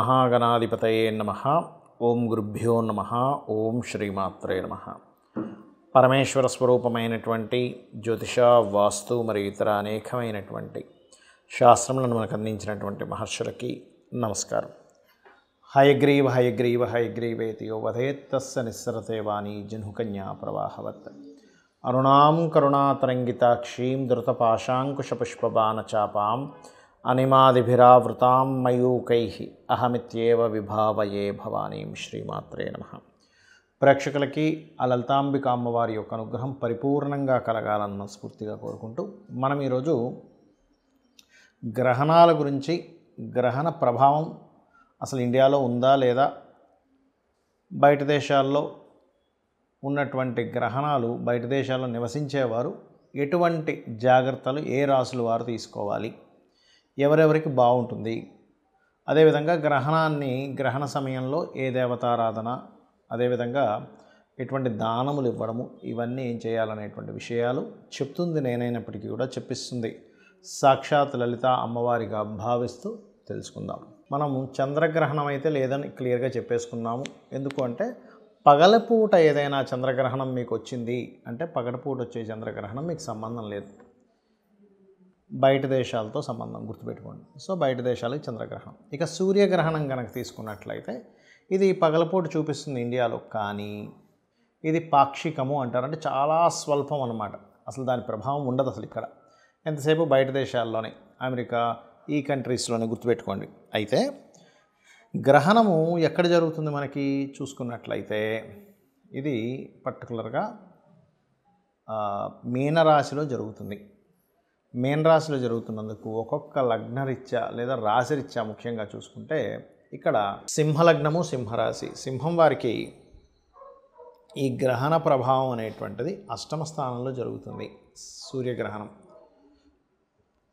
శ్రీమహాగణాధిపతయే నమః. ఓం గురుభ్యో నమః. ఓం శ్రీమాత్రే నమః. పరమేశ్వర స్వరూపమైనటువంటి జ్యోతిష, వాస్తు మరియు ఇతర అనేకమైనటువంటి శాస్త్రములను మనకు అందించినటువంటి మహర్షులకి నమస్కారం. హయగ్రీవ హయగ్రీవ హయగ్రీవేతి యో వదేత్తస్య నిస్సరతే వాణి జహ్నుకన్యా ప్రవాహవత్. అరుణాం కరుణాతరంగితాక్షీం ధృతపాశాంకుశపుష్పబాణచాపాం అనిమాదిభిరావృతాం మయూకైః అహమిత్యేవ విభావయే భవానీం. శ్రీమాత్రే నమః. ప్రేక్షకులకి ఆ లలితాంబిక అమ్మవారి యొక్క అనుగ్రహం పరిపూర్ణంగా కలగాలని మనస్ఫూర్తిగా కోరుకుంటూ మనం ఈరోజు గ్రహణాల గురించి, గ్రహణ ప్రభావం అసలు ఇండియాలో ఉందా లేదా, బయట దేశాల్లో ఉన్నటువంటి గ్రహణాలు, బయట దేశాల్లో నివసించేవారు ఎటువంటి జాగ్రత్తలు ఏ రాసుల వారు తీసుకోవాలి, ఎవరెవరికి బాగుంటుంది, అదేవిధంగా గ్రహణ సమయంలో ఏ దేవతారాధన, అదేవిధంగా ఎటువంటి దానములు ఇవ్వడము, ఇవన్నీ ఏం చేయాలనేటువంటి విషయాలు చెప్తుంది నేనైనప్పటికీ కూడా చెప్పిస్తుంది సాక్షాత్ లలిత అమ్మవారిగా భావిస్తూ తెలుసుకుందాం. మనము చంద్రగ్రహణం అయితే లేదని క్లియర్గా చెప్పేసుకున్నాము. ఎందుకు అంటే పగలపూట ఏదైనా చంద్రగ్రహణం మీకు వచ్చింది అంటే పగలపూట వచ్చే చంద్రగ్రహణం మీకు సంబంధం లేదు, బయట దేశాలతో సంబంధం, గుర్తుపెట్టుకోండి. సో బయట దేశాలకి చంద్రగ్రహణం. ఇక సూర్యగ్రహణం కనుక తీసుకున్నట్లయితే ఇది పగలపూట చూపిస్తుంది ఇండియాలో, కానీ ఇది పాక్షికము అంటారు. అంటే చాలా స్వల్పం అన్నమాట. అసలు దాని ప్రభావం ఉండదు అసలు ఇక్కడ, ఎంతసేపు బయట దేశాల్లోనే, అమెరికా ఈ కంట్రీస్లోనే, గుర్తుపెట్టుకోండి. అయితే గ్రహణము ఎక్కడ జరుగుతుంది మనకి చూసుకున్నట్లయితే ఇది పర్టికులర్గా మీనరాశిలో జరుగుతుంది. మీనరాశిలో జరుగుతున్నందుకు ఒక్కొక్క లగ్నరీత్యా లేదా రాశిరీత్యా ముఖ్యంగా చూసుకుంటే ఇక్కడ సింహలగ్నము, సింహరాశి, సింహం వారికి ఈ గ్రహణ ప్రభావం అనేటువంటిది అష్టమ స్థానంలో జరుగుతుంది. సూర్యగ్రహణం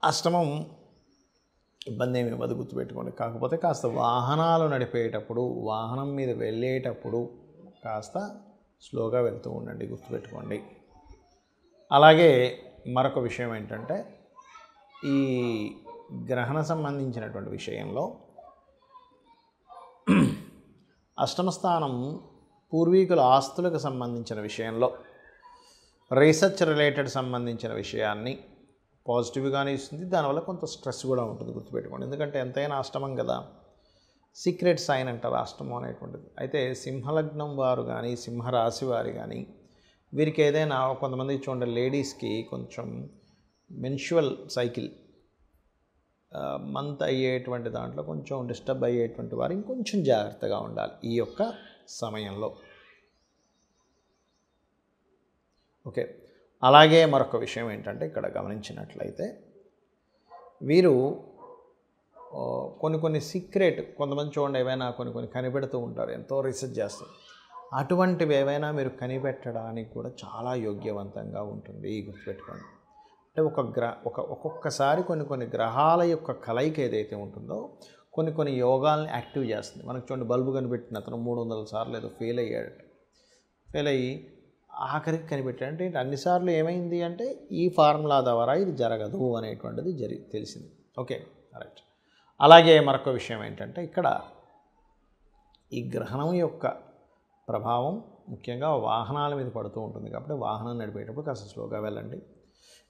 అష్టమం ఇబ్బంది ఏమి ఇవ్వదు, గుర్తుపెట్టుకోండి. కాకపోతే కాస్త వాహనాలు నడిపేటప్పుడు, వాహనం మీద వెళ్ళేటప్పుడు కాస్త స్లోగా వెళ్తూ ఉండండి, గుర్తుపెట్టుకోండి. అలాగే మరొక విషయం ఏంటంటే ఈ గ్రహణ సంబంధించినటువంటి విషయంలో అష్టమ స్థానం పూర్వీకుల ఆస్తులకు సంబంధించిన విషయంలో, రీసెర్చ్ రిలేటెడ్ సంబంధించిన విషయాన్ని పాజిటివ్గానే ఇస్తుంది. దానివల్ల కొంత స్ట్రెస్ కూడా ఉంటుంది, గుర్తుపెట్టుకోండి. ఎందుకంటే ఎంతైనా అష్టమం కదా, సీక్రెట్ సైన్ అంటారు అష్టమం అనేటువంటిది. అయితే సింహలగ్నం వారు కానీ, సింహరాశి వారి కానీ, వీరికి ఏదైనా కొంతమంది చూడండి, లేడీస్కి కొంచెం మెన్స్ట్రువల్ సైకిల్ మంత్ అయ్యేటువంటి దాంట్లో కొంచెం డిస్టర్బ్ అయ్యేటువంటి వారు ఇంకొంచెం జాగ్రత్తగా ఉండాలి ఈ యొక్క సమయంలో. ఓకే. అలాగే మరొక విషయం ఏంటంటే ఇక్కడ గమనించినట్లయితే వీరు కొన్ని సీక్రెట్, కొంతమంది చూడండి ఏవైనా కొన్ని కనిపెడుతూ ఉంటారు, ఎంతో రీసెర్చ్ చేస్తారు. అటువంటివి ఏవైనా మీరు కనిపెట్టడానికి కూడా చాలా యోగ్యవంతంగా ఉంటుంది, గుర్తుపెట్టుకోండి. అంటే ఒక్కొక్కసారి కొన్ని గ్రహాల యొక్క కలయిక ఏదైతే ఉంటుందో కొన్ని యోగాల్ని యాక్టివ్ చేస్తుంది. మనకు చూడండి, బల్బు కనిపెట్టిన అతను 300 సార్లు ఏదో ఫెయిల్ అయ్యాడట. ఫెయిల్ అయ్యి ఆఖరికి కనిపెట్టాడు. అంటే అన్నిసార్లు ఏమైంది అంటే ఈ ఫార్ములా ద్వారా ఇది జరగదు అనేటువంటిది తెలిసింది. Okay, right. అలాగే మరొక విషయం ఏంటంటే ఇక్కడ ఈ గ్రహణం యొక్క ప్రభావం ముఖ్యంగా వాహనాల మీద పడుతూ ఉంటుంది. కాబట్టి వాహనం నడిపేటప్పుడు కాస్త స్లోగా వెళ్ళండి.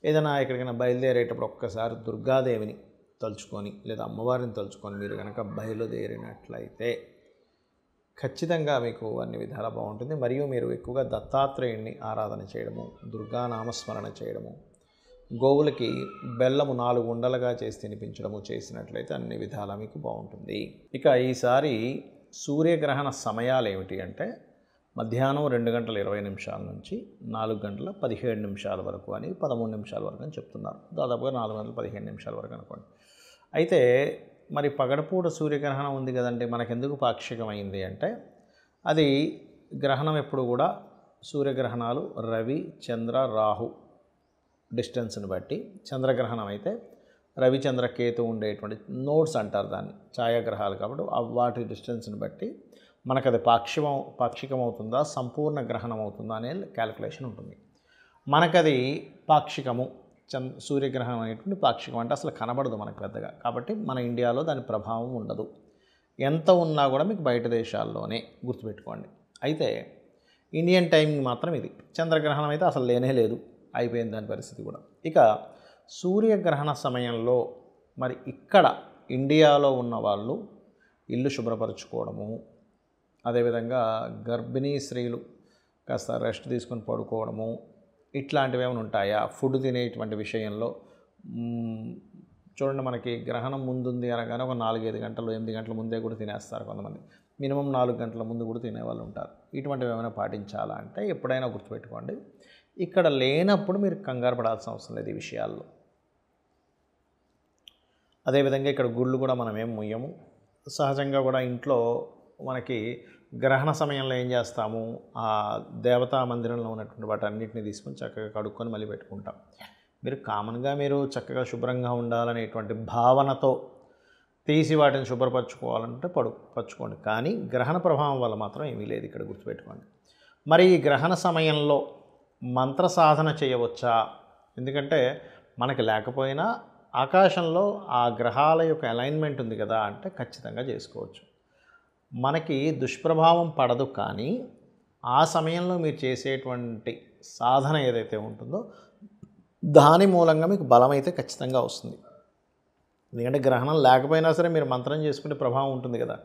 ఏదైనా ఎక్కడికైనా బయలుదేరేటప్పుడు ఒక్కసారి దుర్గాదేవిని తలుచుకొని లేదా అమ్మవారిని తలుచుకొని మీరు కనుక బయలుదేరినట్లయితే ఖచ్చితంగా మీకు అన్ని విధాలా బాగుంటుంది. మరియు మీరు ఎక్కువగా దత్తాత్రేయుడిని ఆరాధన చేయడము, దుర్గా నామస్మరణ చేయడము, గోవులకి బెల్లము 4 ఉండలుగా చేసి తినిపించడము చేసినట్లయితే అన్ని విధాలా మీకు బాగుంటుంది. ఇక ఈసారి సూర్యగ్రహణ సమయాలు ఏమిటి అంటే మధ్యాహ్నం 2:20 నుంచి 4:17 వరకు అని, 13 నిమిషాల వరకు అని చెప్తున్నారు. దాదాపుగా 4:15 వరకు అనుకోండి. అయితే మరి పగడపూట సూర్యగ్రహణం ఉంది కదండి, మనకెందుకు పాక్షికమైంది అంటే అది గ్రహణం ఎప్పుడు కూడా సూర్యగ్రహణాలు రవి, చంద్ర, రాహు డిస్టెన్స్ని బట్టి, చంద్రగ్రహణం అయితే రవి, చంద్ర, కేతు ఉండేటువంటి నోడ్స్ అంటారు దాన్ని, ఛాయాగ్రహాలు. కాబట్టి వాటి డిస్టెన్స్ని బట్టి మనకు అది పాక్షికం అవుతుందా, సంపూర్ణ గ్రహణం అవుతుందా అనే క్యాలిక్యులేషన్ ఉంటుంది. మనకది పాక్షికము, సూర్యగ్రహణం అనేటువంటి పాక్షికం, అంటే అసలు కనబడదు మనకు పెద్దగా. కాబట్టి మన ఇండియాలో దాని ప్రభావం ఉండదు. ఎంత ఉన్నా కూడా మీకు బయట దేశాల్లోనే, గుర్తుపెట్టుకోండి. అయితే ఇండియన్ టైమింగ్ మాత్రం ఇది. చంద్రగ్రహణం అయితే అసలు లేనే లేదు, అయిపోయింది దాని పరిస్థితి కూడా. ఇక సూర్యగ్రహణ సమయంలో మరి ఇక్కడ ఇండియాలో ఉన్న వాళ్ళు ఇల్లు శుభ్రపరచుకోవడము, అదేవిధంగా గర్భిణీ స్త్రీలు కాస్త రెస్ట్ తీసుకొని పడుకోవడము, ఇట్లాంటివి ఏమైనా ఉంటాయా? ఫుడ్ తినేటువంటి విషయంలో చూడండి, మనకి గ్రహణం ముందుంది అనగానే ఒక 4-5 గంటలు 8 గంటల ముందే కూడా తినేస్తారు కొంతమంది. మినిమం 4 గంటల ముందు కూడా తినేవాళ్ళు ఉంటారు. ఇటువంటివి ఏమైనా పాటించాలా అంటే ఎప్పుడైనా గుర్తుపెట్టుకోండి, ఇక్కడ లేనప్పుడు మీరు కంగారు పడాల్సిన అవసరం లేదు ఈ విషయాల్లో. అదేవిధంగా ఇక్కడ గుళ్ళు కూడా మనం ఏం ముయ్యము. సహజంగా కూడా ఇంట్లో మనకి గ్రహణ సమయంలో ఏం చేస్తాము, ఆ దేవతా మందిరంలో ఉన్నటువంటి వాటన్నిటిని తీసుకొని చక్కగా కడుక్కొని మళ్ళీ పెట్టుకుంటాం. మీరు కామన్గా మీరు చక్కగా శుభ్రంగా ఉండాలనేటువంటి భావనతో తీసి వాటిని శుభ్రపరచుకోవాలంటే పరచుకోండి. కానీ గ్రహణ ప్రభావం వల్ల మాత్రం ఏమీ లేదు ఇక్కడ, గుర్తుపెట్టుకోండి. మరి ఈ గ్రహణ సమయంలో మంత్ర సాధన చేయవచ్చా? ఎందుకంటే మనకి లేకపోయినా ఆకాశంలో ఆ గ్రహాల యొక్క అలైన్మెంట్ ఉంది కదా అంటే ఖచ్చితంగా చేసుకోవచ్చు. మనకి దుష్ప్రభావం పడదు, కానీ ఆ సమయంలో మీరు చేసేటువంటి సాధన ఏదైతే ఉంటుందో దాని మూలంగా మీకు బలం అయితే ఖచ్చితంగా వస్తుంది. ఎందుకంటే గ్రహణం లేకపోయినా సరే మీరు మంత్రం చేసుకుంటే ప్రభావం ఉంటుంది కదా,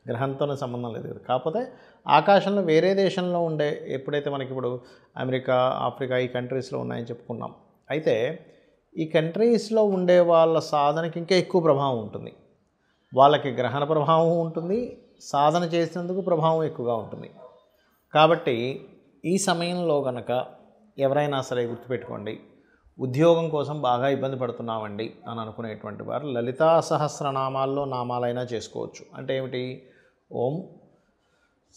గ్రహంతోనే సంబంధం లేదు కదా. కాకపోతే ఆకాశంలో వేరే దేశంలో ఉండే, ఎప్పుడైతే మనకి ఇప్పుడు అమెరికా, ఆఫ్రికా ఈ కంట్రీస్లో ఉన్నాయని చెప్పుకున్నాం, అయితే ఈ కంట్రీస్లో ఉండే వాళ్ళ సాధనకి ఇంకా ఎక్కువ ప్రభావం ఉంటుంది. వాళ్ళకి గ్రహణ ప్రభావం ఉంటుంది, సాధన చేసినందుకు ప్రభావం ఎక్కువగా ఉంటుంది. కాబట్టి ఈ సమయంలో కనుక ఎవరైనా సరే గుర్తుపెట్టుకోండి, ఉద్యోగం కోసం బాగా ఇబ్బంది పడుతున్నామండి అని అనుకునేటువంటి వారు లలితా సహస్రనామాల్లో నామాలైనా చేసుకోవచ్చు. అంటే ఏమిటి? ఓం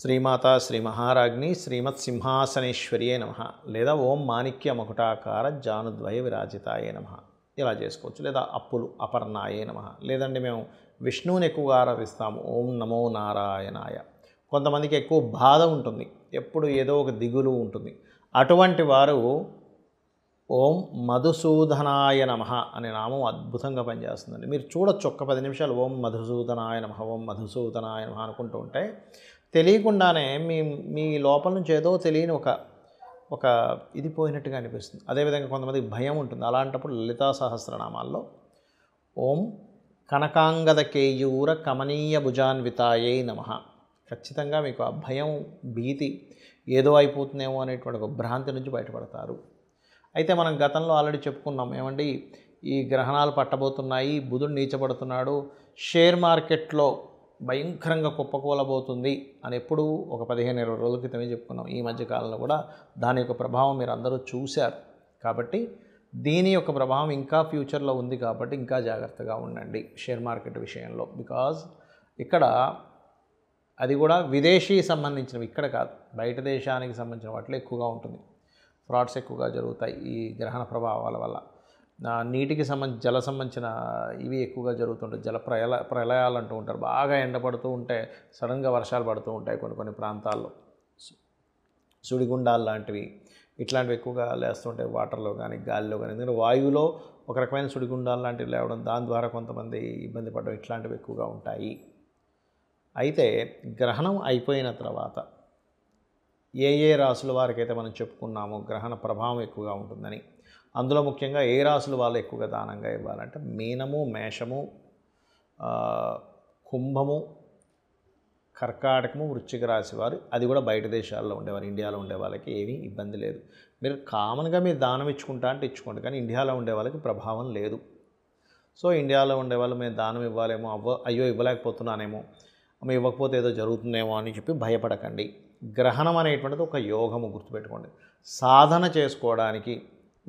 శ్రీమాత శ్రీ మహారాజ్ని శ్రీమత్ సింహాసనేశ్వర్యే నమః, లేదా ఓం మాణిక్య మకుటాకార జానుద్వయ విరాజితాయే నమః, ఇలా చేసుకోవచ్చు. లేదా అప్పులు అపర్ణాయే నమః, లేదండి మేము విష్ణువుని ఎక్కువగా ఆరాధిస్తాము, ఓం నమో నారాయణాయ. కొంతమందికి ఎక్కువ బాధ ఉంటుంది, ఎప్పుడు ఏదో ఒక దిగులు ఉంటుంది, అటువంటి వారు ఓం మధుసూదనాయ నమః అనే నామం అద్భుతంగా పనిచేస్తుందండి. మీరు చూడొచ్చు, ఒక్క 10 నిమిషాలు ఓం మధుసూదనాయ నమః ఓం మధుసూదనాయ నమః అనుకుంటూ ఉంటే తెలియకుండానే మీ లోపల నుంచి ఏదో తెలియని ఒక ఇది పోయినట్టుగా అనిపిస్తుంది. అదేవిధంగా కొంతమందికి భయం ఉంటుంది, అలాంటప్పుడు లలితా సహస్రనామాల్లో ఓం కనకాంగద కేయూర కమనీయ భుజాన్వితాయే నమః, ఖచ్చితంగా మీకు ఆ భయం, భీతి ఏదో అయిపోతుందేమో అనేటువంటి ఒక భ్రాంతి నుంచి బయటపడతారు. అయితే మనం గతంలో ఆల్రెడీ చెప్పుకున్నాం, ఏమండి ఈ గ్రహణాలు పట్టబోతున్నాయి, బుధుడు నీచబడుతున్నాడు, షేర్ మార్కెట్లో భయంకరంగా కుప్పకూలబోతుంది అని ఎప్పుడు ఒక 15-20 రోజుల క్రితమే చెప్పుకున్నాం. ఈ మధ్యకాలంలో కూడా దాని యొక్క ప్రభావం మీరు అందరూ చూశారు. కాబట్టి దీని యొక్క ప్రభావం ఇంకా ఫ్యూచర్లో ఉంది, కాబట్టి ఇంకా జాగ్రత్తగా ఉండండి షేర్ మార్కెట్ విషయంలో. బికాజ్ ఇక్కడ అది కూడా విదేశీ సంబంధించినవి, ఇక్కడ కాదు, బయట దేశానికి సంబంధించిన వాటిలో ఎక్కువగా ఉంటుంది. ఫ్రాడ్స్ ఎక్కువగా జరుగుతాయి ఈ గ్రహణ ప్రభావాల వల్ల. నీటికి జల సంబంధించిన ఇవి ఎక్కువగా జరుగుతుంటాయి. ప్రళయాలు అంటూ ఉంటారు. బాగా ఎండపడుతూ ఉంటే సడన్గా వర్షాలు పడుతూ ఉంటాయి కొన్ని ప్రాంతాల్లో. సుడిగుండాలు లాంటివి ఇట్లాంటివి ఎక్కువగా లేస్తుంటాయి వాటర్లో కానీ గాలిలో కానీ. ఎందుకంటే వాయువులో ఒక రకమైన సుడిగుండాలు లాంటివి లేవడం, దాని ద్వారా కొంతమంది ఇబ్బంది పడడం, ఇట్లాంటివి ఎక్కువగా ఉంటాయి. అయితే గ్రహణం అయిపోయిన తర్వాత ఏ రాసుల వారికైతే మనం చెప్పుకున్నామో గ్రహణ ప్రభావం ఎక్కువగా ఉంటుందని, అందులో ముఖ్యంగా ఏ రాసుల వాళ్ళు ఎక్కువగా దానంగా ఇవ్వాలంటే మీనము, మేషము, కుంభము, కర్కాటకము, వృశ్చిక రాశి వారు, అది కూడా బయట దేశాల్లో ఉండేవారు. ఇండియాలో ఉండే వాళ్ళకి ఏమీ ఇబ్బంది లేదు. మీరు కామన్గా మీరు దానం ఇచ్చుకుంటా అంటే ఇచ్చుకోండి, కానీ ఇండియాలో ఉండే వాళ్ళకి ప్రభావం లేదు. సో ఇండియాలో ఉండేవాళ్ళు మేము దానం ఇవ్వాలేమో, అయ్యో ఇవ్వలేకపోతున్నానేమో, ఇవ్వకపోతే ఏదో జరుగుతుందేమో అని చెప్పి భయపడకండి. గ్రహణం అనేటువంటిది ఒక యోగము, గుర్తుపెట్టుకోండి. సాధన చేసుకోవడానికి,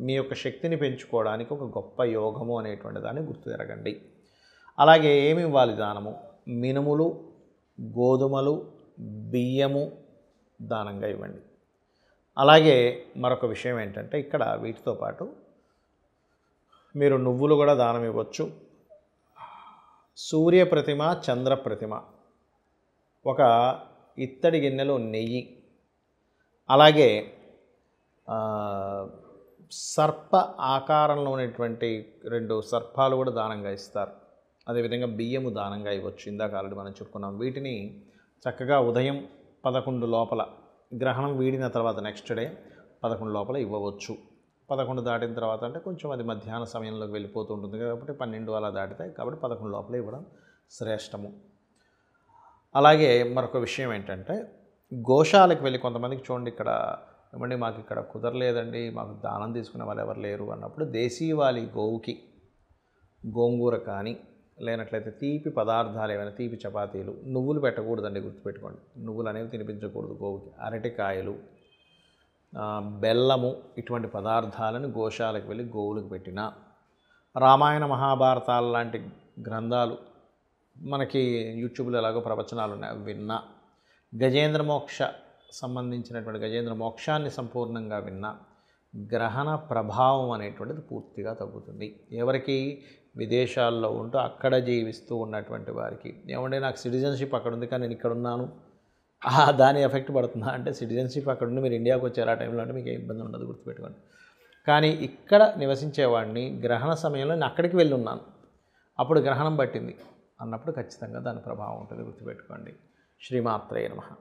మీ యొక్క శక్తిని పెంచుకోవడానికి ఒక గొప్ప యోగము అనేటువంటి దాన్ని గుర్తుతిరగండి. అలాగే ఏమి ఇవ్వాలి దానము? మినుములు, గోధుమలు, బియ్యము దానంగా ఇవ్వండి. అలాగే మరొక విషయం ఏంటంటే ఇక్కడ వీటితో పాటు మీరు నువ్వులు కూడా దానం ఇవ్వచ్చు. సూర్య ప్రతిమ, చంద్ర ప్రతిమ, ఒక ఇత్తడి గిన్నెలో నెయ్యి, అలాగే సర్ప ఆకారంలో ఉన్నటువంటి 2 సర్పాలు కూడా దానంగా ఇస్తారు. అదేవిధంగా బియ్యము దానంగా ఇవ్వచ్చు. ఇందాక ఆల్రెడీ మనం చెప్పుకున్నాం. వీటిని చక్కగా ఉదయం 11 లోపల, గ్రహణం వీడిన తర్వాత నెక్స్ట్ డే 11 లోపల ఇవ్వవచ్చు. 11 దాటిన తర్వాత అంటే కొంచెం అది మధ్యాహ్న సమయంలోకి వెళ్ళిపోతూ ఉంటుంది కాబట్టి 12 అలా దాటుతాయి కాబట్టి 11 లోపల ఇవ్వడం శ్రేష్టము. అలాగే మరొక విషయం ఏంటంటే, గోశాలకు వెళ్ళి కొంతమందికి చూడండి, ఇక్కడ ఏమండి మాకు ఇక్కడ కుదరలేదండి, మాకు దానం తీసుకునే వాళ్ళు ఎవరు లేరు అన్నప్పుడు దేశీవాలి గోవుకి గోంగూర కానీ, లేనట్లయితే తీపి పదార్థాలు ఏమైనా, తీపి చపాతీలు, నువ్వులు పెట్టకూడదండి, గుర్తుపెట్టుకోండి. నువ్వులు అనేవి తినిపించకూడదు గోవుకి. అరటికాయలు, బెల్లము, ఇటువంటి పదార్థాలను గోశాలకు వెళ్ళి గోవులకు పెట్టినా, రామాయణ మహాభారతాల లాంటి గ్రంథాలు మనకి యూట్యూబ్లో ఎలాగో ప్రవచనాలు ఉన్నాయి, అవి విన్నా, గజేంద్ర మోక్ష సంబంధించినటువంటి గజేంద్ర మోక్షాన్ని సంపూర్ణంగా విన్నా గ్రహణ ప్రభావం అనేటువంటిది పూర్తిగా తగ్గుతుంది. ఎవరికి విదేశాల్లో ఉంటూ అక్కడ జీవిస్తూ ఉన్నటువంటి వారికి, ఏమంటే నాకు సిటిజన్షిప్ అక్కడ ఉంది కానీ నేను ఇక్కడ ఉన్నాను, దాని ఎఫెక్ట్ పడుతుందా అంటే, సిటిజన్షిప్ అక్కడ ఉండి మీరు ఇండియాకి వచ్చారు ఆ టైంలో అంటే మీకు ఏ ఇబ్బంది ఉండదు, గుర్తుపెట్టుకోండి. కానీ ఇక్కడ నివసించేవాడిని గ్రహణ సమయంలో నేను అక్కడికి వెళ్ళి ఉన్నాను, అప్పుడు గ్రహణం పట్టింది అన్నప్పుడు ఖచ్చితంగా దాని ప్రభావం ఉంటుంది, గుర్తుపెట్టుకోండి. శ్రీమాత్రే నమః.